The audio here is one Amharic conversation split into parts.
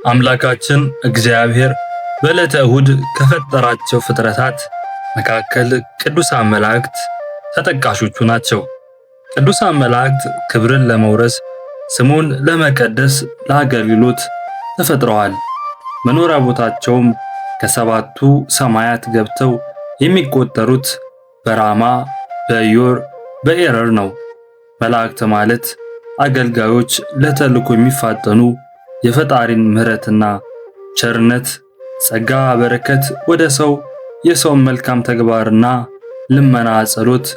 አምላካችን እግዚአብሔር በዕለተ እሁድ ከፈጠራቸው ፍጥረታት መካከል ቅዱሳን መላእክት ተጠቃሾቹ ናቸው። ቅዱሳን መላእክት ክብርን ለመውረስ ስሙን ለመቀደስ ለአገልግሎት ተፈጥረዋል። መኖሪያ ቦታቸውም ከሰባቱ ሰማያት ገብተው የሚቆጠሩት በራማ፣ በኢዮር፣ በኤረር ነው። መላእክት ማለት አገልጋዮች ለተልእኮ የሚፋጠኑ የፈጣሪን ምሕረትና ቸርነት ጸጋ በረከት ወደ ሰው የሰውን መልካም ተግባርና ልመና ጸሎት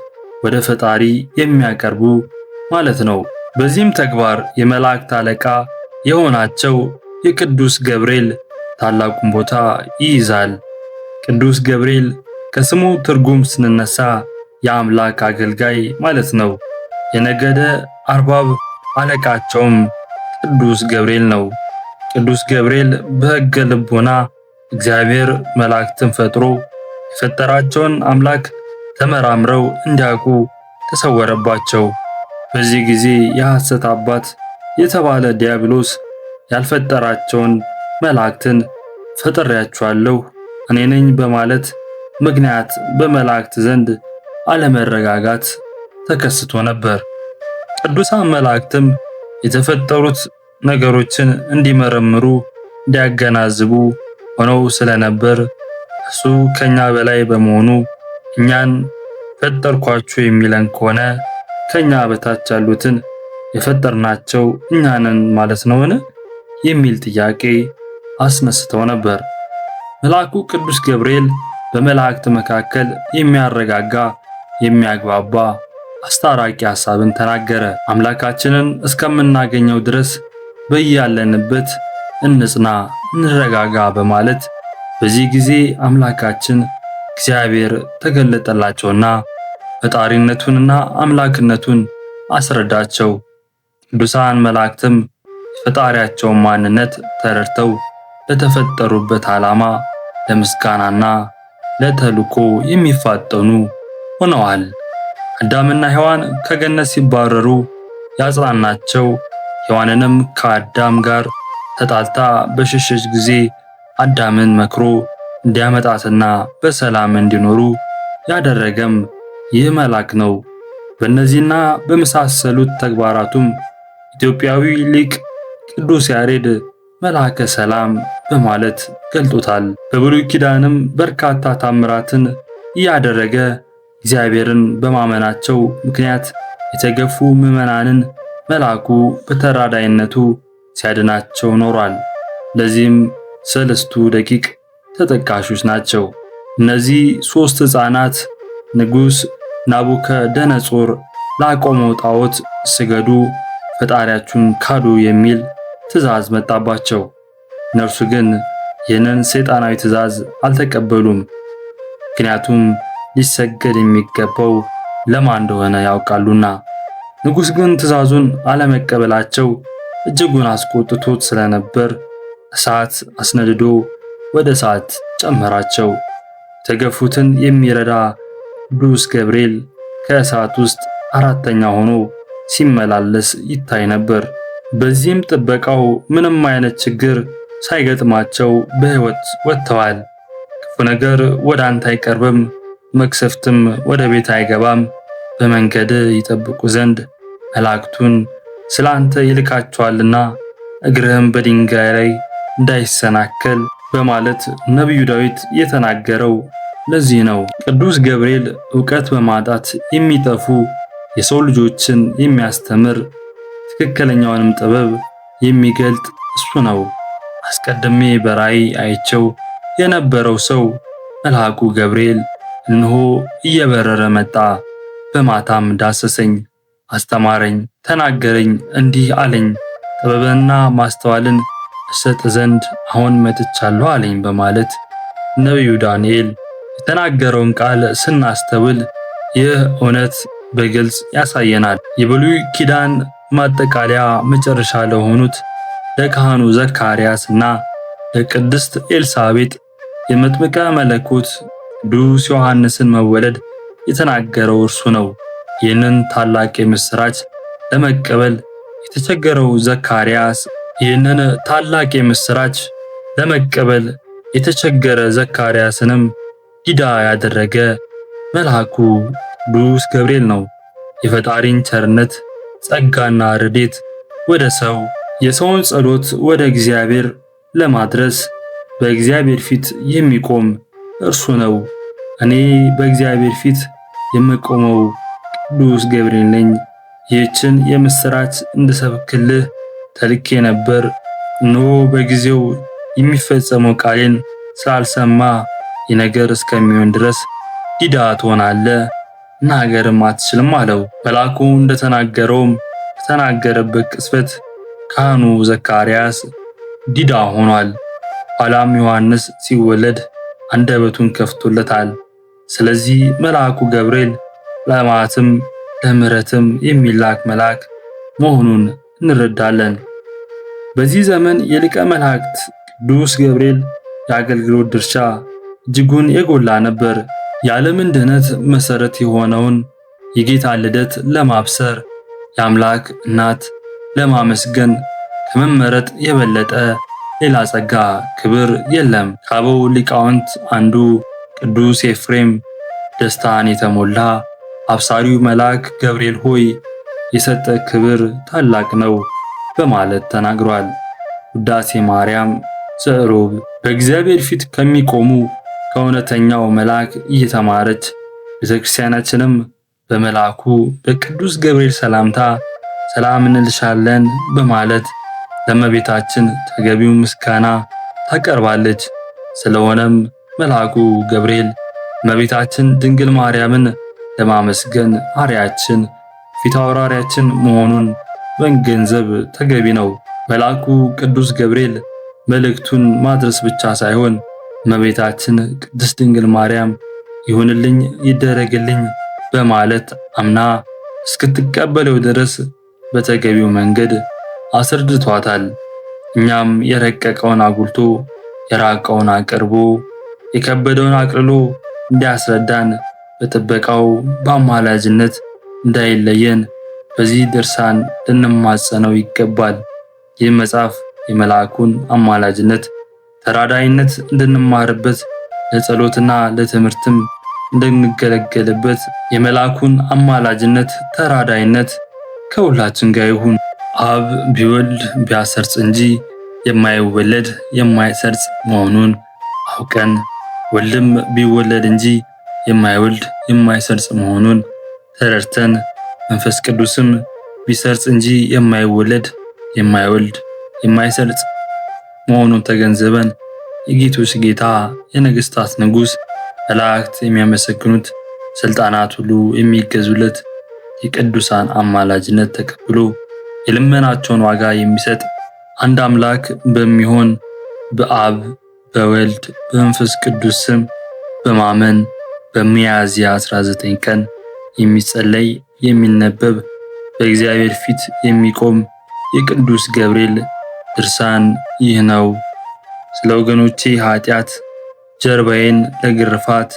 ወደ ፈጣሪ የሚያቀርቡ ማለት ነው። በዚህም ተግባር የመላእክት አለቃ የሆናቸው የቅዱስ ገብርኤል ታላቁን ቦታ ይይዛል። ቅዱስ ገብርኤል ከስሙ ትርጉም ስንነሳ የአምላክ አገልጋይ ማለት ነው። የነገደ አርባብ አለቃቸውም ቅዱስ ገብርኤል ነው። ቅዱስ ገብርኤል በሕገ ልቦና እግዚአብሔር መላእክትን ፈጥሮ የፈጠራቸውን አምላክ ተመራምረው እንዲያውቁ ተሰወረባቸው። በዚህ ጊዜ የሐሰት አባት የተባለ ዲያብሎስ ያልፈጠራቸውን መላእክትን ፈጥሬያቸዋለሁ እኔ ነኝ በማለት ምክንያት በመላእክት ዘንድ አለመረጋጋት ተከስቶ ነበር። ቅዱሳን መላእክትም የተፈጠሩት ነገሮችን እንዲመረምሩ እንዲያገናዝቡ ሆነው ስለነበር እሱ ከኛ በላይ በመሆኑ እኛን ፈጠርኳችሁ የሚለን ከሆነ ከኛ በታች ያሉትን የፈጠርናቸው እኛንን ማለት ነውን? የሚል ጥያቄ አስነስተው ነበር። መልአኩ ቅዱስ ገብርኤል በመላእክት መካከል የሚያረጋጋ የሚያግባባ አስታራቂ ሐሳብን ተናገረ። አምላካችንን እስከምናገኘው ድረስ በያለንበት እንጽና እንረጋጋ በማለት በዚህ ጊዜ አምላካችን እግዚአብሔር ተገለጠላቸውና ፈጣሪነቱንና አምላክነቱን አስረዳቸው። ቅዱሳን መላእክትም የፈጣሪያቸውን ማንነት ተረድተው ለተፈጠሩበት ዓላማ ለምስጋናና ለተልእኮ የሚፋጠኑ ሆነዋል። አዳምና ሔዋን ከገነት ሲባረሩ ያጽናናቸው፣ ሔዋንንም ከአዳም ጋር ተጣልታ በሸሸች ጊዜ አዳምን መክሮ እንዲያመጣትና በሰላም እንዲኖሩ ያደረገም ይህ መልአክ ነው። በእነዚህና በመሳሰሉት ተግባራቱም ኢትዮጵያዊ ሊቅ ቅዱስ ያሬድ መልአከ ሰላም በማለት ገልጦታል። በብሉይ ኪዳንም በርካታ ታምራትን እያደረገ እግዚአብሔርን በማመናቸው ምክንያት የተገፉ ምዕመናንን መልአኩ በተራዳይነቱ ሲያድናቸው ኖሯል። ለዚህም ሰለስቱ ደቂቅ ተጠቃሾች ናቸው። እነዚህ ሦስት ሕፃናት ንጉሥ ናቡከደነጾር ላቆመው ጣዖት ስገዱ፣ ፈጣሪያችሁን ካዱ የሚል ትእዛዝ መጣባቸው። እነርሱ ግን ይህንን ሰይጣናዊ ትእዛዝ አልተቀበሉም። ምክንያቱም ሊሰገድ የሚገባው ለማን እንደሆነ ያውቃሉና። ንጉሥ ግን ትእዛዙን አለመቀበላቸው እጅጉን አስቆጥቶት ስለነበር እሳት አስነድዶ ወደ እሳት ጨመራቸው። የተገፉትን የሚረዳ ቅዱስ ገብርኤል ከእሳት ውስጥ አራተኛ ሆኖ ሲመላለስ ይታይ ነበር። በዚህም ጥበቃው ምንም አይነት ችግር ሳይገጥማቸው በሕይወት ወጥተዋል። ክፉ ነገር ወደ አንተ አይቀርብም፣ መቅሰፍትም ወደ ቤት አይገባም። በመንገድ ይጠብቁ ዘንድ መላእክቱን ስለ አንተ ይልካቸዋልና እግርህም በድንጋይ ላይ እንዳይሰናከል በማለት ነቢዩ ዳዊት የተናገረው ለዚህ ነው። ቅዱስ ገብርኤል ዕውቀት በማጣት የሚጠፉ የሰው ልጆችን የሚያስተምር ትክክለኛውንም ጥበብ የሚገልጥ እሱ ነው። አስቀድሜ በራእይ አይቸው የነበረው ሰው መልአኩ ገብርኤል እነሆ እየበረረ መጣ፣ በማታም ዳሰሰኝ፣ አስተማረኝ፣ ተናገረኝ፣ እንዲህ አለኝ፣ ጥበብንና ማስተዋልን እሰጥ ዘንድ አሁን መጥቻለሁ አለኝ በማለት ነቢዩ ዳንኤል የተናገረውን ቃል ስናስተውል ይህ እውነት በግልጽ ያሳየናል። የብሉይ ኪዳን ማጠቃለያ መጨረሻ ለሆኑት ለካህኑ ዘካርያስ እና ለቅድስት ኤልሳቤጥ የመጥምቀ መለኮት ቅዱስ ዮሐንስን መወለድ የተናገረው እርሱ ነው። ይህንን ታላቅ የምስራች ለመቀበል የተቸገረው ዘካርያስ ይህንን ታላቅ የምስራች ለመቀበል የተቸገረ ዘካርያስንም ዲዳ ያደረገ መልአኩ ቅዱስ ገብርኤል ነው። የፈጣሪን ቸርነት ጸጋና ረድኤት ወደ ሰው የሰውን ጸሎት ወደ እግዚአብሔር ለማድረስ በእግዚአብሔር ፊት የሚቆም እርሱ ነው። እኔ በእግዚአብሔር ፊት የምቆመው ቅዱስ ገብርኤል ነኝ። ይህችን የምስራች እንድሰብክልህ ተልኬ ነበር። እነሆ በጊዜው የሚፈጸመው ቃሌን ስላልሰማ የነገር እስከሚሆን ድረስ ዲዳ ትሆናለህ፣ መናገርም አትችልም አለው። መልአኩ እንደተናገረውም በተናገረበት ቅጽበት ካህኑ ዘካርያስ ዲዳ ሆኗል። ኋላም ዮሐንስ ሲወለድ አንደበቱን ከፍቶለታል። ስለዚህ መልአኩ ገብርኤል ለመዓትም ለምሕረትም የሚላክ መልአክ መሆኑን እንረዳለን። በዚህ ዘመን የሊቀ መላእክት ቅዱስ ገብርኤል የአገልግሎት ድርሻ እጅጉን የጎላ ነበር። የዓለምን ድኅነት መሠረት የሆነውን የጌታ ልደት ለማብሰር የአምላክ እናት ለማመስገን ከመመረጥ የበለጠ ሌላ ጸጋ ክብር የለም። ከአበው ሊቃውንት አንዱ ቅዱስ ኤፍሬም ደስታን የተሞላ አብሳሪው መልአክ ገብርኤል ሆይ የሰጠ ክብር ታላቅ ነው በማለት ተናግሯል። ውዳሴ ማርያም ዘዕሩግ በእግዚአብሔር ፊት ከሚቆሙ ከእውነተኛው መልአክ እየተማረች ቤተክርስቲያናችንም በመልአኩ በቅዱስ ገብርኤል ሰላምታ ሰላም እንልሻለን በማለት ለእመቤታችን ተገቢው ምስጋና ታቀርባለች። ስለሆነም መልአኩ ገብርኤል እመቤታችን ድንግል ማርያምን ለማመስገን አርያችን ፊት አውራሪያችን መሆኑን መገንዘብ ተገቢ ነው። መልአኩ ቅዱስ ገብርኤል መልእክቱን ማድረስ ብቻ ሳይሆን እመቤታችን ቅድስት ድንግል ማርያም ይሁንልኝ ይደረግልኝ በማለት አምና እስክትቀበለው ድረስ በተገቢው መንገድ አስረድቷታል። እኛም የረቀቀውን አጉልቶ የራቀውን አቅርቦ የከበደውን አቅልሎ እንዲያስረዳን በጥበቃው በአማላጅነት እንዳይለየን በዚህ ድርሳን ልንማጸነው ይገባል። ይህ መጽሐፍ የመልአኩን አማላጅነት ተራዳይነት እንድንማርበት ለጸሎትና ለትምህርትም እንድንገለገልበት የመልአኩን አማላጅነት ተራዳይነት ከሁላችን ጋር ይሁን። አብ ቢወልድ ቢያሰርጽ እንጂ የማይወለድ የማይሰርጽ መሆኑን አውቀን ወልድም ቢወለድ እንጂ የማይወልድ የማይሰርጽ መሆኑን ተረድተን መንፈስ ቅዱስም ቢሰርጽ እንጂ የማይወለድ የማይወልድ የማይሰርጽ መሆኑን ተገንዝበን የጌቶች ጌታ የነገሥታት ንጉሥ መላእክት የሚያመሰግኑት ስልጣናት ሁሉ የሚገዙለት የቅዱሳን አማላጅነት ተቀብሎ የልመናቸውን ዋጋ የሚሰጥ አንድ አምላክ በሚሆን በአብ በወልድ በመንፈስ ቅዱስ ስም በማመን በሚያዝያ 19 ቀን የሚጸለይ የሚነበብ በእግዚአብሔር ፊት የሚቆም የቅዱስ ገብርኤል ድርሳን ይህ ነው። ስለ ወገኖቼ ኃጢአት ጀርባዬን ለግርፋት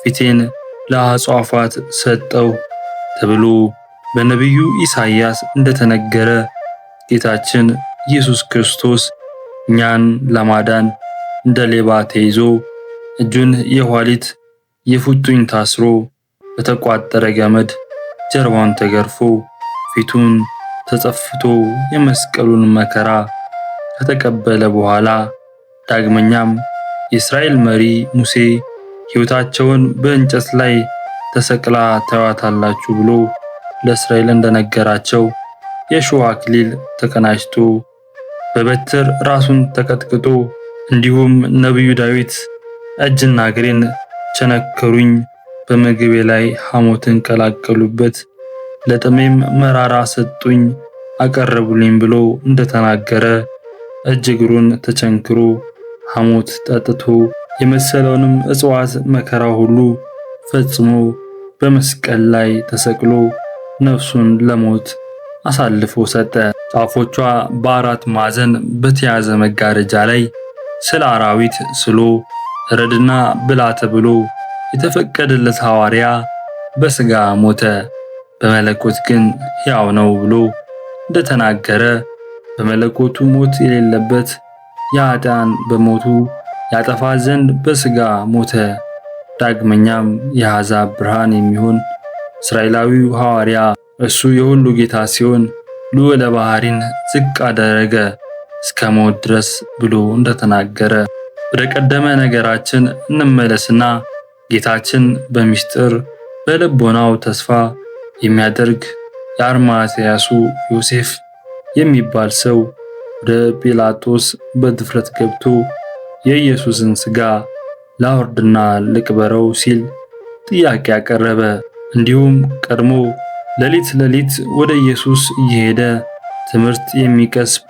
ፊቴን ለአጽዋፋት ሰጠው ተብሎ በነቢዩ ኢሳይያስ እንደተነገረ ጌታችን ኢየሱስ ክርስቶስ እኛን ለማዳን እንደ ሌባ ተይዞ እጁን የኋሊት የፉጡኝ ታስሮ በተቋጠረ ገመድ ጀርባውን ተገርፎ ፊቱን ተጸፍቶ የመስቀሉን መከራ ከተቀበለ በኋላ ዳግመኛም የእስራኤል መሪ ሙሴ ሕይወታቸውን በእንጨት ላይ ተሰቅላ ታዩታላችሁ ብሎ ለእስራኤል እንደነገራቸው የሾህ አክሊል ተቀናጅቶ በበትር ራሱን ተቀጥቅጦ እንዲሁም ነቢዩ ዳዊት እጅና እግሬን ቸነከሩኝ፣ በምግቤ ላይ ሐሞትን ቀላቀሉበት፣ ለጥሜም መራራ ሰጡኝ አቀረቡልኝ ብሎ እንደተናገረ እጅ እግሩን ተቸንክሮ ሐሞት ጠጥቶ የመሰለውንም እጽዋት መከራ ሁሉ ፈጽሞ በመስቀል ላይ ተሰቅሎ ነፍሱን ለሞት አሳልፎ ሰጠ። ጫፎቿ በአራት ማዕዘን በተያዘ መጋረጃ ላይ ስለ አራዊት ስሎ ረድና ብላ ተብሎ የተፈቀደለት ሐዋርያ በሥጋ ሞተ፣ በመለኮት ግን ሕያው ነው ብሎ እንደተናገረ በመለኮቱ ሞት የሌለበት የኃጥአን በሞቱ ያጠፋ ዘንድ በሥጋ ሞተ። ዳግመኛም የአሕዛብ ብርሃን የሚሆን እስራኤላዊው ሐዋርያ እሱ የሁሉ ጌታ ሲሆን ልዑለ ባሕሪን ዝቅ አደረገ እስከ ሞት ድረስ ብሎ እንደተናገረ ወደ ቀደመ ነገራችን እንመለስና ጌታችን በምስጢር በልቦናው ተስፋ የሚያደርግ የአርማትያሱ ዮሴፍ የሚባል ሰው ወደ ጲላጦስ በድፍረት ገብቶ የኢየሱስን ሥጋ ላወርድና ልቅበረው ሲል ጥያቄ አቀረበ። እንዲሁም ቀድሞ ሌሊት ወደ ኢየሱስ እየሄደ ትምህርት የሚቀስም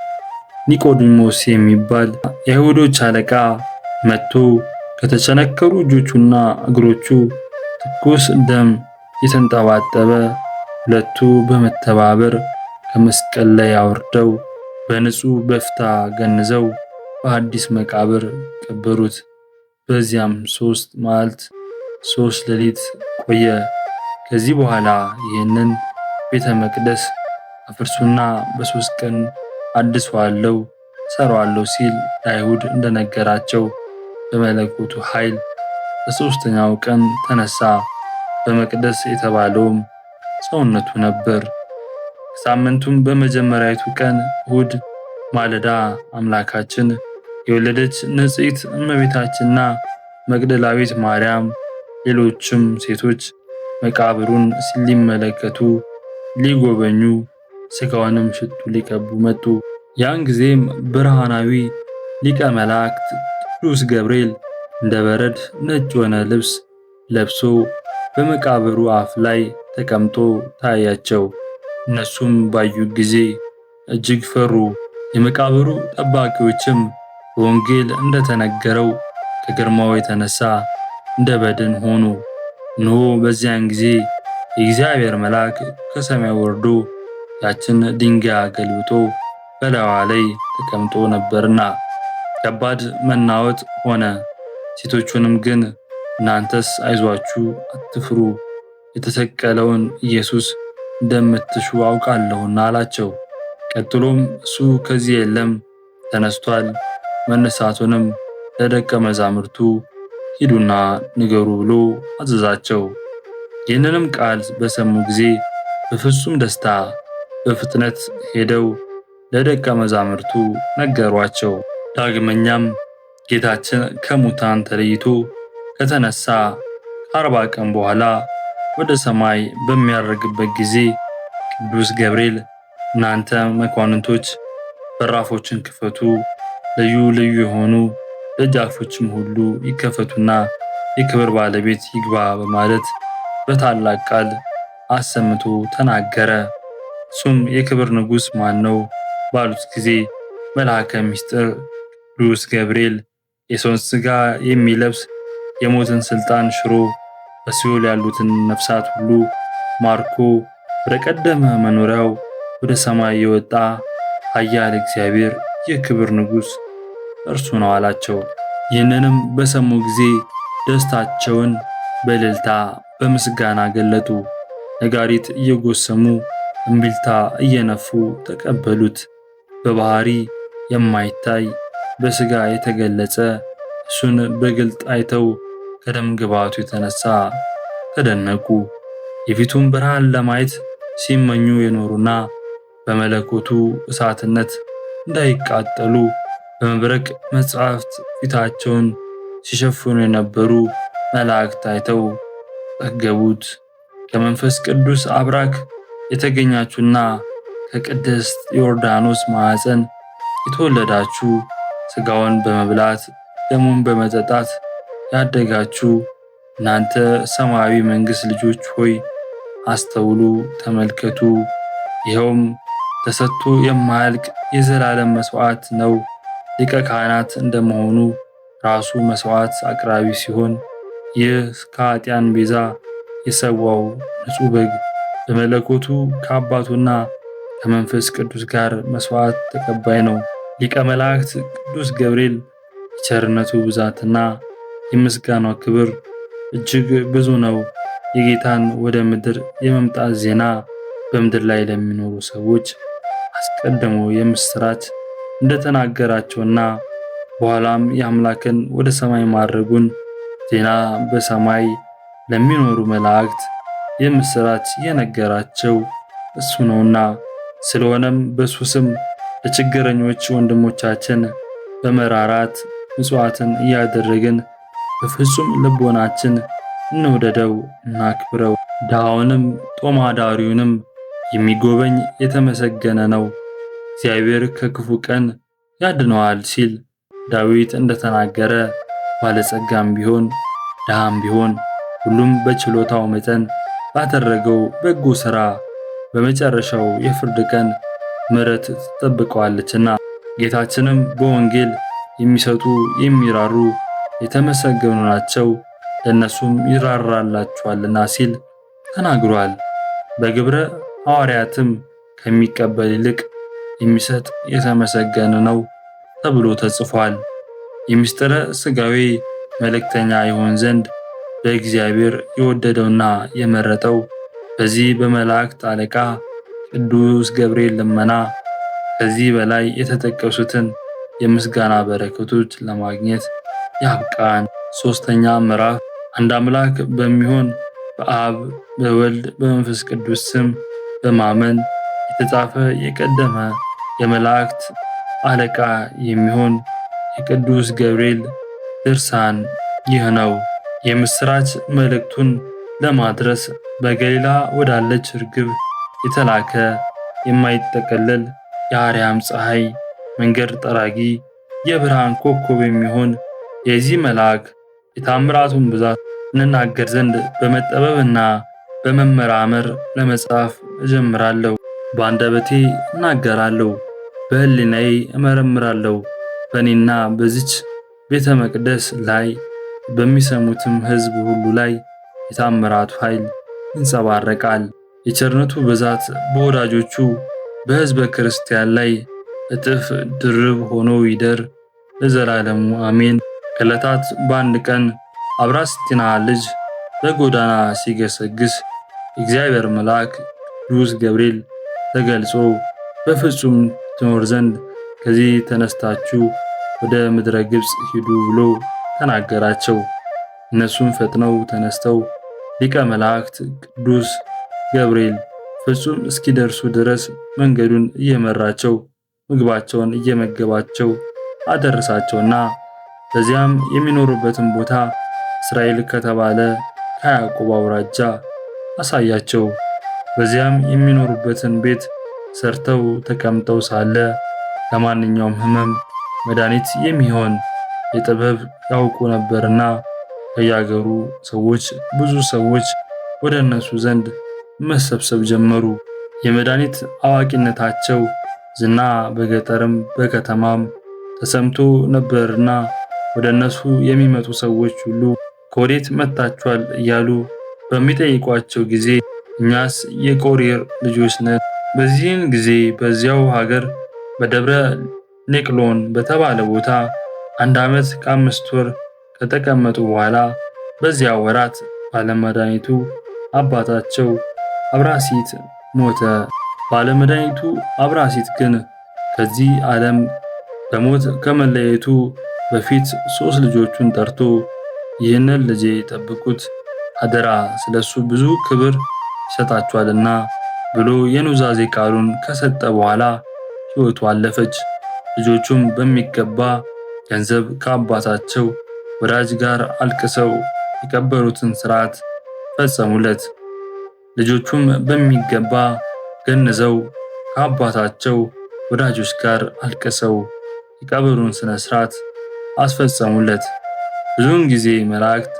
ኒቆዲሞስ የሚባል የአይሁዶች አለቃ መጥቶ ከተቸነከሩ እጆቹና እግሮቹ ትኩስ ደም የተንጠባጠበ ሁለቱ በመተባበር ከመስቀል ላይ አውርደው በንጹሕ በፍታ ገንዘው በአዲስ መቃብር ቀበሩት። በዚያም 3 መዓልት 3 ሌሊት ቆየ። ከዚህ በኋላ ይህንን ቤተ መቅደስ አፍርሱና በ3 ቀን አድሰዋለሁ ሰራዋለሁ ሲል ለአይሁድ እንደነገራቸው በመለኮቱ ኃይል በሦስተኛው ቀን ተነሳ። በመቅደስ የተባለውም ሰውነቱ ነበር። ሳምንቱም በመጀመሪያይቱ ቀን እሁድ ማለዳ አምላካችን የወለደች ንጽሕት እመቤታችንና መግደላዊት ማርያም ሌሎችም ሴቶች መቃብሩን ሊመለከቱ ሊጎበኙ ሥጋውንም ሽቱ ሊቀቡ መጡ። ያን ጊዜም ብርሃናዊ ሊቀ መላእክት ቅዱስ ገብርኤል እንደ በረድ ነጭ የሆነ ልብስ ለብሶ በመቃብሩ አፍ ላይ ተቀምጦ ታያቸው። እነሱም ባዩ ጊዜ እጅግ ፈሩ። የመቃብሩ ጠባቂዎችም በወንጌል እንደተነገረው ከግርማው የተነሳ እንደ በድን ሆኑ። እነሆ በዚያን ጊዜ የእግዚአብሔር መልአክ ከሰማይ ወርዶ ያችን ድንጋይ ገልብጦ በላይዋ ላይ ተቀምጦ ነበርና ከባድ መናወጥ ሆነ። ሴቶቹንም ግን እናንተስ አይዟችሁ፣ አትፍሩ፣ የተሰቀለውን ኢየሱስ እንደምትሹ አውቃለሁና አላቸው። ቀጥሎም እሱ ከዚህ የለም ተነስቷል፣ መነሳቱንም ለደቀ መዛሙርቱ ሂዱና ንገሩ ብሎ አዘዛቸው። ይህንንም ቃል በሰሙ ጊዜ በፍጹም ደስታ በፍጥነት ሄደው ለደቀ መዛሙርቱ ነገሯቸው። ዳግመኛም ጌታችን ከሙታን ተለይቶ ከተነሳ ከ40 ቀን በኋላ ወደ ሰማይ በሚያርግበት ጊዜ ቅዱስ ገብርኤል እናንተ መኳንንቶች በራፎችን ክፈቱ፣ ልዩ ልዩ የሆኑ ደጃፎችም ሁሉ ይከፈቱና የክብር ባለቤት ይግባ በማለት በታላቅ ቃል አሰምቶ ተናገረ። እሱም የክብር ንጉሥ ማን ነው ባሉት ጊዜ መልአከ ምስጢር ቅዱስ ገብርኤል የሰውን ሥጋ የሚለብስ የሞትን ሥልጣን ሽሮ በሲኦል ያሉትን ነፍሳት ሁሉ ማርኮ ወደ ቀደመ መኖሪያው ወደ ሰማይ የወጣ ኃያል እግዚአብሔር የክብር ንጉሥ እርሱ ነው አላቸው። ይህንንም በሰሙ ጊዜ ደስታቸውን በእልልታ በምስጋና ገለጡ። ነጋሪት እየጎሰሙ እምቢልታ እየነፉ ተቀበሉት። በባህሪ የማይታይ በሥጋ የተገለጸ እሱን በግልጥ አይተው ከደም ግባቱ የተነሳ ተደነቁ። የፊቱን ብርሃን ለማየት ሲመኙ የኖሩና በመለኮቱ እሳትነት እንዳይቃጠሉ በመብረቅ መጻሕፍት ፊታቸውን ሲሸፍኑ የነበሩ መላእክት አይተው ጠገቡት። ከመንፈስ ቅዱስ አብራክ የተገኛችሁና ከቅድስት ዮርዳኖስ ማኅፀን የተወለዳችሁ ሥጋውን በመብላት ደሙን በመጠጣት ያደጋችሁ እናንተ ሰማያዊ መንግሥት ልጆች ሆይ አስተውሉ፣ ተመልከቱ። ይኸውም ተሰጥቶ የማያልቅ የዘላለም መሥዋዕት ነው። ሊቀ ካህናት እንደመሆኑ ራሱ መሥዋዕት አቅራቢ ሲሆን ይህ ከኃጢአን ቤዛ የሰዋው ንጹሕ በግ በመለኮቱ ከአባቱና ከመንፈስ ቅዱስ ጋር መሥዋዕት ተቀባይ ነው። ሊቀ መላእክት ቅዱስ ገብርኤል የቸርነቱ ብዛትና የምስጋናው ክብር እጅግ ብዙ ነው። የጌታን ወደ ምድር የመምጣት ዜና በምድር ላይ ለሚኖሩ ሰዎች አስቀድሞ የምስራች እንደተናገራቸውና በኋላም የአምላክን ወደ ሰማይ ማድረጉን ዜና በሰማይ ለሚኖሩ መላእክት የምስራች የነገራቸው እሱ ነውና፣ ስለሆነም በሱ ስም ለችግረኞች ወንድሞቻችን በመራራት ምጽዋትን እያደረግን በፍጹም ልቦናችን እንውደደው እናክብረው። ድሃውንም ጦም አዳሪውንም የሚጎበኝ የተመሰገነ ነው፣ እግዚአብሔር ከክፉ ቀን ያድነዋል ሲል ዳዊት እንደተናገረ፣ ባለጸጋም ቢሆን ድሃም ቢሆን ሁሉም በችሎታው መጠን ባደረገው በጎ ሥራ በመጨረሻው የፍርድ ቀን ምሕረት ትጠብቀዋለችና፣ ጌታችንም በወንጌል የሚሰጡ የሚራሩ የተመሰገኑ ናቸው ለእነሱም ይራራላቸዋልና ሲል ተናግሯል። በግብረ ሐዋርያትም ከሚቀበል ይልቅ የሚሰጥ የተመሰገነ ነው ተብሎ ተጽፏል። የምስጢረ ሥጋዌ መልእክተኛ ይሆን ዘንድ በእግዚአብሔር የወደደውና የመረጠው በዚህ በመላእክት አለቃ ቅዱስ ገብርኤል ልመና ከዚህ በላይ የተጠቀሱትን የምስጋና በረከቶች ለማግኘት ያብቃን። ሦስተኛ ምዕራፍ አንድ አምላክ በሚሆን በአብ በወልድ በመንፈስ ቅዱስ ስም በማመን የተጻፈ የቀደመ የመላእክት አለቃ የሚሆን የቅዱስ ገብርኤል ድርሳን ይህ ነው። የምስራች መልእክቱን ለማድረስ በገሊላ ወዳለች ርግብ የተላከ የማይጠቀለል የአርያም ፀሐይ መንገድ ጠራጊ የብርሃን ኮከብ የሚሆን የዚህ መልአክ የታምራቱን ብዛት እንናገር ዘንድ በመጠበብና በመመራመር ለመጻፍ እጀምራለሁ። በአንደበቴ እናገራለሁ፣ በሕሊናዬ እመረምራለሁ። በእኔና በዚች ቤተ መቅደስ ላይ በሚሰሙትም ሕዝብ ሁሉ ላይ የታምራቱ ኃይል ይንጸባረቃል። የቸርነቱ ብዛት በወዳጆቹ በሕዝበ ክርስቲያን ላይ እጥፍ ድርብ ሆኖ ይደር ለዘላለሙ አሜን። ከዕለታት በአንድ ቀን አብራስቲና ልጅ በጎዳና ሲገሰግስ የእግዚአብሔር መልአክ ቅዱስ ገብርኤል ተገልጾ በፍጹም ትኖር ዘንድ ከዚህ ተነስታችሁ ወደ ምድረ ግብፅ ሂዱ ብሎ ተናገራቸው። እነሱም ፈጥነው ተነስተው ሊቀ መላእክት ቅዱስ ገብርኤል ፍጹም እስኪደርሱ ድረስ መንገዱን እየመራቸው ምግባቸውን እየመገባቸው አደረሳቸውና በዚያም የሚኖሩበትን ቦታ እስራኤል ከተባለ ከያዕቆብ አውራጃ አሳያቸው። በዚያም የሚኖሩበትን ቤት ሰርተው ተቀምጠው ሳለ ለማንኛውም ሕመም መድኃኒት የሚሆን የጥበብ ያውቁ ነበርና ከያገሩ ሰዎች ብዙ ሰዎች ወደ እነሱ ዘንድ መሰብሰብ ጀመሩ። የመድኃኒት አዋቂነታቸው ዝና በገጠርም በከተማም ተሰምቶ ነበርና ወደ እነሱ የሚመጡ ሰዎች ሁሉ ከወዴት መጥታችኋል እያሉ በሚጠይቋቸው ጊዜ እኛስ የቆሬር ልጆች ነን። በዚህን ጊዜ በዚያው ሀገር በደብረ ኔቅሎን በተባለ ቦታ 1 ዓመት ከ5 ወር ከተቀመጡ በኋላ በዚያ ወራት ባለመድኃኒቱ አባታቸው አብራሲት ሞተ። ባለመድኃኒቱ አብራሲት ግን ከዚህ ዓለም በሞት ከመለየቱ በፊት 3 ልጆቹን ጠርቶ ይህንን ልጄ ጠብቁት፣ አደራ ስለሱ ብዙ ክብር ይሰጣችኋልና ብሎ የኑዛዜ ቃሉን ከሰጠ በኋላ ሕይወቱ አለፈች። ልጆቹም በሚገባ ገንዘብ ከአባታቸው ወዳጅ ጋር አልቅሰው የቀበሩትን ሥርዓት ፈጸሙለት። ልጆቹም በሚገባ ገንዘው ከአባታቸው ወዳጆች ጋር አልቅሰው የቀብሩን ሥነ ሥርዓት አስፈጸሙለት። ብዙውን ጊዜ መላእክት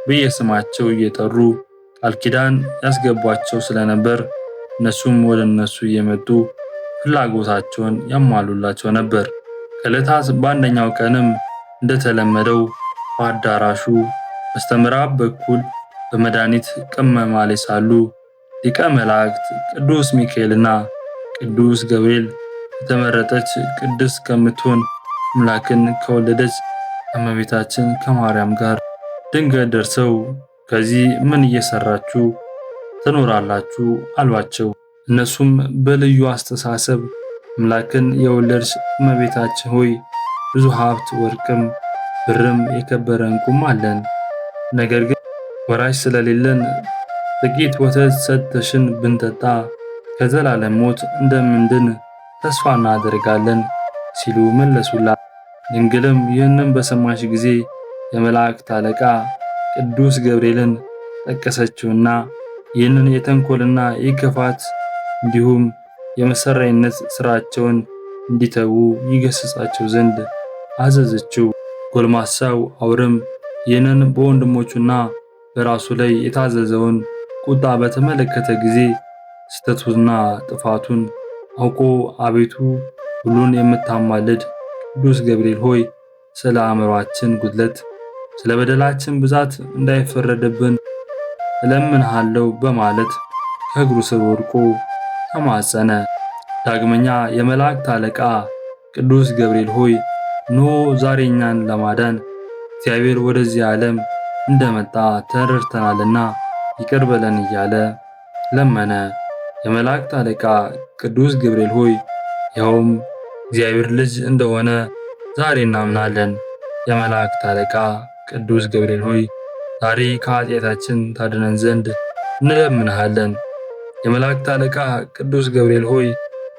በየስማቸው እየጠሩ ቃል ኪዳን ያስገቧቸው ስለነበር እነሱም ወደ እነሱ እየመጡ ፍላጎታቸውን ያሟሉላቸው ነበር። ከዕለታት በአንደኛው ቀንም እንደተለመደው በአዳራሹ በስተምዕራብ በኩል በመድኃኒት ቅመማ ላይ ሳሉ ሊቀ መላእክት ቅዱስ ሚካኤልና ቅዱስ ገብርኤል የተመረጠች ቅድስት ከምትሆን አምላክን ከወለደች ከእመቤታችን ከማርያም ጋር ድንገት ደርሰው ከዚህ ምን እየሰራችሁ ትኖራላችሁ አሏቸው። እነሱም በልዩ አስተሳሰብ አምላክን የወለድሽ እመቤታችን ሆይ ብዙ ሀብት ወርቅም ብርም የከበረ ዕንቁም አለን። ነገር ግን ወራሽ ስለሌለን ጥቂት ወተት ሰጥተሽን ብንጠጣ ከዘላለም ሞት እንደምንድን ተስፋ እናደርጋለን ሲሉ መለሱላት። ድንግልም ይህንን በሰማች ጊዜ የመላእክት አለቃ ቅዱስ ገብርኤልን ጠቀሰችውና ይህንን የተንኮልና የክፋት እንዲሁም የመሰሪነት ሥራቸውን እንዲተዉ ይገሥጻቸው ዘንድ አዘዘችው። ጎልማሳው አውርም ይህንን በወንድሞቹና በራሱ ላይ የታዘዘውን ቁጣ በተመለከተ ጊዜ ስተቱና ጥፋቱን አውቆ አቤቱ ሁሉን የምታማልድ ቅዱስ ገብርኤል ሆይ ስለ አእምሯችን ጉድለት ስለ በደላችን ብዛት እንዳይፈረድብን እለምንሃለሁ በማለት ከእግሩ ስር ወድቆ ተማጸነ። ዳግመኛ የመላእክት አለቃ ቅዱስ ገብርኤል ሆይ እነሆ ዛሬ እኛን ለማዳን እግዚአብሔር ወደዚህ ዓለም እንደመጣ ተረድተናልና ይቅር በለን እያለ ለመነ። የመላእክት አለቃ ቅዱስ ገብርኤል ሆይ ይኸውም እግዚአብሔር ልጅ እንደሆነ ዛሬ እናምናለን። የመላእክት አለቃ ቅዱስ ገብርኤል ሆይ ዛሬ ከኃጢአታችን ታድነን ዘንድ እንለምንሃለን። የመላእክት አለቃ ቅዱስ ገብርኤል ሆይ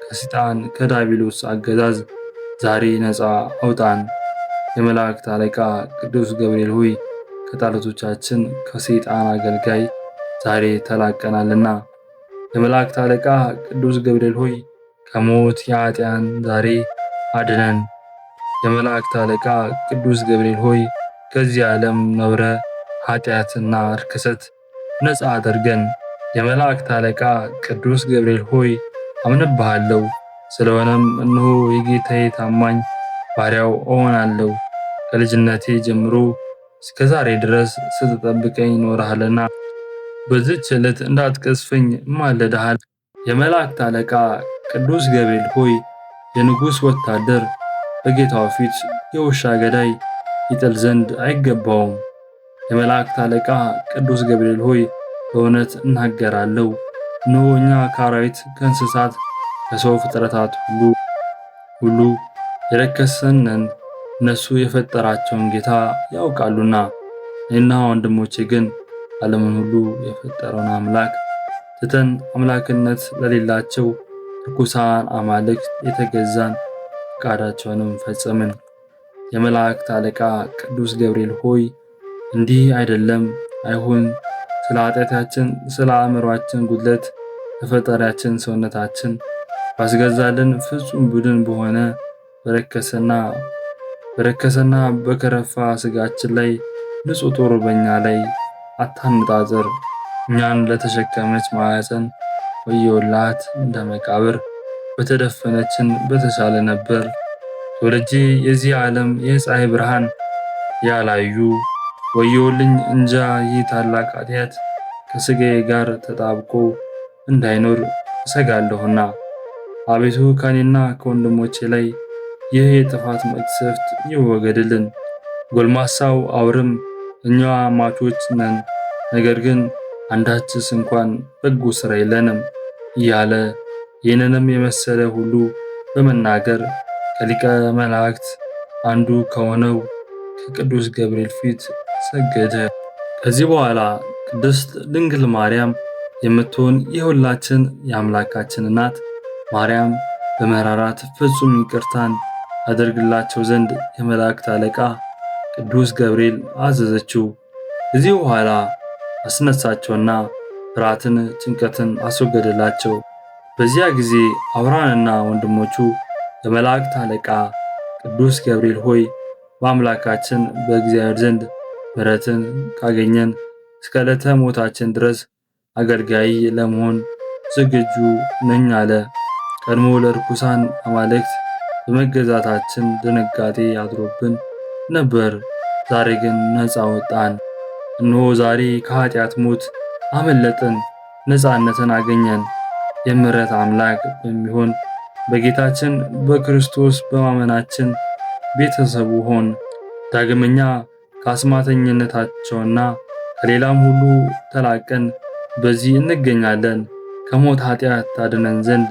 ከሰይጣን ከዲያብሎስ አገዛዝ ዛሬ ነፃ አውጣን። የመላእክት አለቃ ቅዱስ ገብርኤል ሆይ ከጠላቶቻችን ከሰይጣን አገልጋይ ዛሬ ተላቀናልና። የመላእክት አለቃ ቅዱስ ገብርኤል ሆይ ከሞት የኃጢአን ዛሬ አድነን። የመላእክት አለቃ ቅዱስ ገብርኤል ሆይ ከዚህ ዓለም ነውረ ኃጢአትና ርክሰት ነፃ አድርገን። የመላእክት አለቃ ቅዱስ ገብርኤል ሆይ አምንብሃለሁ፣ ስለሆነም እነሆ የጌታዬ ታማኝ ባሪያው እሆናለሁ። ከልጅነቴ ጀምሮ እስከ ዛሬ ድረስ ስትጠብቀኝ ኖረሃልና በዚህች ዕለት እንዳትቀስፈኝ እማልድሃለሁ። የመላእክት አለቃ ቅዱስ ገብርኤል ሆይ የንጉሥ ወታደር በጌታው ፊት የውሻ ገዳይ ይጥል ዘንድ አይገባውም። የመላእክት አለቃ ቅዱስ ገብርኤል ሆይ በእውነት እናገራለሁ፣ እነሆ እኛ ከአራዊት ከእንስሳት ከሰው ፍጥረታት ሁሉ የረከስን ነን፣ እነሱ የፈጠራቸውን ጌታ ያውቃሉና። እኔና ወንድሞቼ ግን ዓለምን ሁሉ የፈጠረውን አምላክ ትተን አምላክነት ለሌላቸው ርኩሳን አማልክት የተገዛን ፈቃዳቸውንም ፈጸምን። የመላእክት አለቃ ቅዱስ ገብርኤል ሆይ እንዲህ አይደለም አይሁን፣ ስለ ኃጢአታችን ስለ አእምሯችን ጉድለት ለፈጣሪያችን ሰውነታችን ባስገዛልን ፍጹም ቡድን በሆነ በረከሰና በከረፋ ስጋችን ላይ ንጹሕ ጦር በእኛ ላይ አታነጣጥር። እኛን ለተሸከመች ማኅፀን ወዮላት፣ እንደ መቃብር በተደፈነችን በተሻለ ነበር። ወልጄ የዚህ ዓለም የፀሐይ ብርሃን ያላዩ ወዮልኝ እንጃ። ይህ ታላቅ ኃጢአት ከሥጋዬ ጋር ተጣብቆ እንዳይኖር እሰጋለሁና አቤቱ ከእኔና ከወንድሞቼ ላይ ይህ የጥፋት መቅሰፍት ይወገድልን። ጎልማሳው አውርም እኛ ማቾች ነን፣ ነገር ግን አንዳችስ እንኳን በጎ ሥራ የለንም እያለ ይህንንም የመሰለ ሁሉ በመናገር ከሊቀ መላእክት አንዱ ከሆነው ከቅዱስ ገብርኤል ፊት ሰገደ። ከዚህ በኋላ ቅድስት ድንግል ማርያም የምትሆን የሁላችን የአምላካችን እናት ማርያም በመራራት ፍጹም ይቅርታን አደርግላቸው ዘንድ የመላእክት አለቃ ቅዱስ ገብርኤል አዘዘችው። ከዚህ በኋላ አስነሳቸውና ፍርሃትን፣ ጭንቀትን አስወገደላቸው። በዚያ ጊዜ አብርሃንና ወንድሞቹ የመላእክት አለቃ ቅዱስ ገብርኤል ሆይ በአምላካችን በእግዚአብሔር ዘንድ ምሕረትን ካገኘን እስከ ዕለተ ሞታችን ድረስ አገልጋይ ለመሆን ዝግጁ ነኝ አለ። ቀድሞ ለርኩሳን አማልክት በመገዛታችን ድንጋጤ አድሮብን ነበር፣ ዛሬ ግን ነፃ ወጣን። እነሆ ዛሬ ከኃጢአት ሞት አመለጥን፣ ነፃነትን አገኘን። የምሕረት አምላክ በሚሆን በጌታችን በክርስቶስ በማመናችን ቤተሰቡ ሆን። ዳግመኛ ከአስማተኝነታቸውና ከሌላም ሁሉ ተላቀን በዚህ እንገኛለን። ከሞት ኃጢአት ታድነን ዘንድ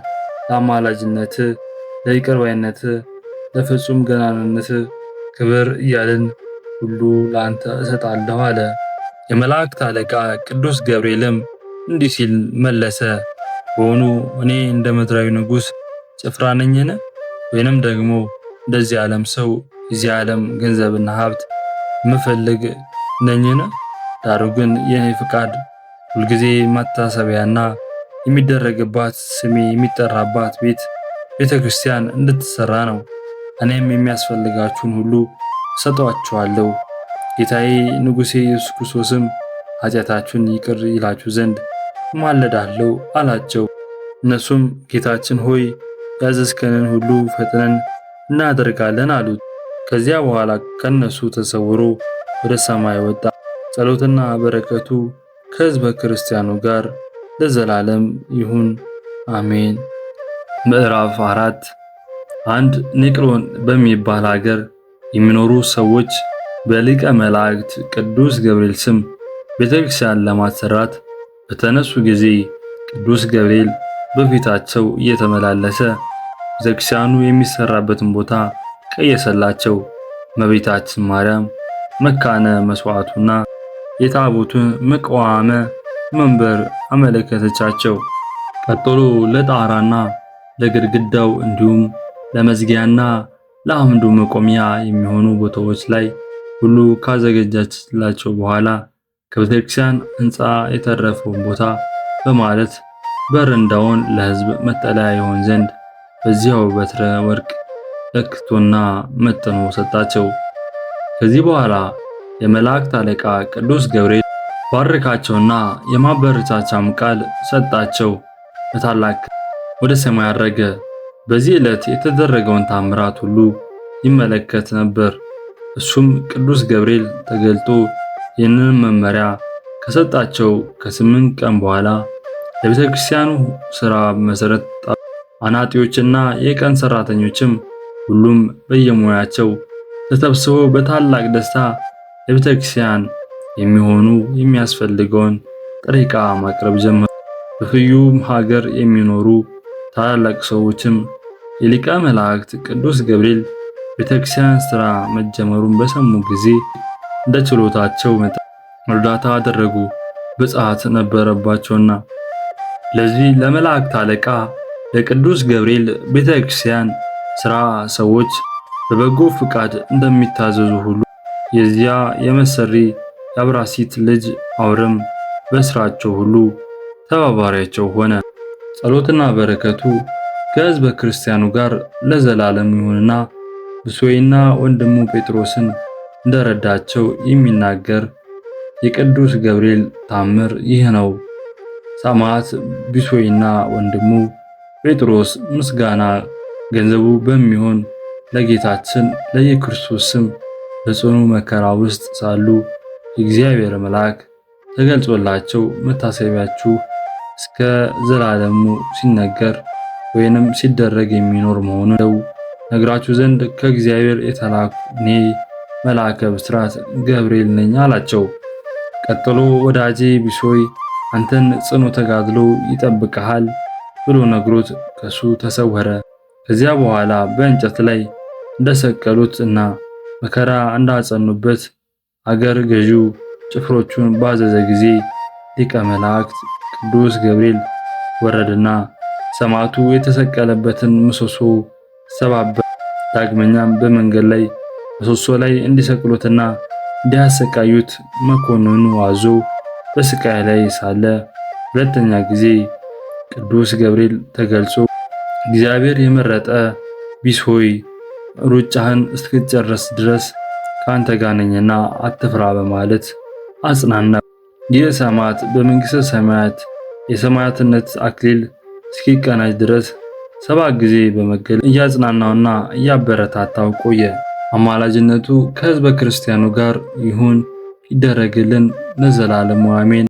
ለአማላጅነት ለይቅር ባይነት፣ ለፍጹም ገናንነት ክብር እያልን ሁሉ ለአንተ እሰጣለሁ አለ። የመላእክት አለቃ ቅዱስ ገብርኤልም እንዲህ ሲል መለሰ፣ በውኑ እኔ እንደ ምድራዊ ንጉሥ ጭፍራ ነኝን? ወይንም ደግሞ እንደዚህ ዓለም ሰው የዚህ ዓለም ገንዘብና ሀብት ምፈልግ ነኝን? ዳሩ ግን የኔ ፍቃድ ሁልጊዜ መታሰቢያና የሚደረግባት ስሜ የሚጠራባት ቤተ ክርስቲያን እንድትሰራ ነው። እኔም የሚያስፈልጋችሁን ሁሉ ሰጧችኋለሁ። ጌታዬ ንጉሴ ኢየሱስ ክርስቶስም ኃጢአታችሁን ይቅር ይላችሁ ዘንድ እማልዳለሁ አላቸው። እነሱም ጌታችን ሆይ ያዘዝከንን ሁሉ ፈጥነን እናደርጋለን አሉት። ከዚያ በኋላ ከነሱ ተሰውሮ ወደ ሰማይ ወጣ። ጸሎትና በረከቱ ከሕዝበ ክርስቲያኑ ጋር ለዘላለም ይሁን አሜን። ምዕራፍ 4 አንድ ኒቅሎን በሚባል ሀገር የሚኖሩ ሰዎች በሊቀ መላእክት ቅዱስ ገብርኤል ስም ቤተክርስቲያን ለማሰራት በተነሱ ጊዜ ቅዱስ ገብርኤል በፊታቸው እየተመላለሰ ቤተክርስቲያኑ የሚሰራበትን ቦታ ቀየሰላቸው። እመቤታችን ማርያም መካነ መስዋዕቱና የታቦቱን መቃወመ መንበር አመለከተቻቸው። ቀጥሎ ለጣራና ለግድግዳው እንዲሁም ለመዝጊያና ለአምዱ መቆሚያ የሚሆኑ ቦታዎች ላይ ሁሉ ካዘጋጀችላቸው በኋላ ከቤተክርስቲያን ሕንፃ የተረፈውን ቦታ በማለት በረንዳውን ለሕዝብ መጠለያ ይሆን ዘንድ በዚያው በትረ ወርቅ ለክቶና መጥኖ ሰጣቸው። ከዚህ በኋላ የመላእክት አለቃ ቅዱስ ገብርኤል ባረካቸውና የማበረታቻም ቃል ሰጣቸው። በታላቅ ወደ ሰማይ አረገ። በዚህ ዕለት የተደረገውን ታምራት ሁሉ ይመለከት ነበር። እሱም ቅዱስ ገብርኤል ተገልጦ ይህንን መመሪያ ከሰጣቸው ከ8 ቀን በኋላ ለቤተ ክርስቲያኑ ሥራ መሰረት አናጢዎችና የቀን ሰራተኞችም ሁሉም በየሙያቸው ተሰብስበው በታላቅ ደስታ ለቤተ ክርስቲያን የሚሆኑ የሚያስፈልገውን ጥሬ ዕቃ ማቅረብ ጀመሩ። በፍዩም ሀገር የሚኖሩ ታላላቅ ሰዎችም የሊቀ መላእክት ቅዱስ ገብርኤል ቤተክርስቲያን ሥራ መጀመሩን በሰሙ ጊዜ እንደ ችሎታቸው መጠን እርዳታ አደረጉ፣ ብፅዓት ነበረባቸውና። ለዚህ ለመላእክት አለቃ ለቅዱስ ገብርኤል ቤተክርስቲያን ሥራ ሰዎች በበጎ ፍቃድ እንደሚታዘዙ ሁሉ የዚያ የመሰሪ የአብራሲት ልጅ አውርም በስራቸው ሁሉ ተባባሪያቸው ሆነ። ጸሎትና በረከቱ ከሕዝበ ክርስቲያኑ ጋር ለዘላለም ይሁንና ብሶይና ወንድሙ ጴጥሮስን እንደረዳቸው የሚናገር የቅዱስ ገብርኤል ታምር ይህ ነው። ሰማዕት ቢሶይና ወንድሙ ጴጥሮስ ምስጋና ገንዘቡ በሚሆን ለጌታችን ለኢየሱስ ስም በጽኑ መከራ ውስጥ ሳሉ የእግዚአብሔር መልአክ ተገልጾላቸው መታሰቢያችሁ እስከ ዘላለሙ ሲነገር ወይንም ሲደረግ የሚኖር መሆኑን ነግራችሁ ዘንድ ከእግዚአብሔር የተላኩ እኔ መልአከ ብስራት ገብርኤል ነኝ አላቸው። ቀጥሎ ወዳጄ ቢሶይ አንተን ጽኑ ተጋድሎ ይጠብቅሃል ብሎ ነግሮት ከሱ ተሰወረ። ከዚያ በኋላ በእንጨት ላይ እንደሰቀሉት እና መከራ እንዳጸኑበት አገር ገዢው ጭፍሮቹን ባዘዘ ጊዜ ሊቀ መላእክት ቅዱስ ገብርኤል ወረደና ሰማዕቱ የተሰቀለበትን ምሰሶ ሰባበረ። ዳግመኛም በመንገድ ላይ ምሰሶ ላይ እንዲሰቅሉትና እንዲያሰቃዩት መኮንኑ አዞ በስቃይ ላይ ሳለ ሁለተኛ ጊዜ ቅዱስ ገብርኤል ተገልጾ እግዚአብሔር የመረጠ ቢሶይ ሩጫህን እስክትጨርስ ድረስ ካንተ ጋር ነኝና አትፍራ በማለት አጽናና። ይህ ሰማዕት በመንግሥተ ሰማያት የሰማዕትነት አክሊል እስኪቀናጅ ድረስ 7 ጊዜ በመገለጥ እያጽናናውና እያበረታታው ቆየ። አማላጅነቱ ከሕዝበ ክርስቲያኑ ጋር ይሁን ይደረግልን ለዘላለሙ አሜን።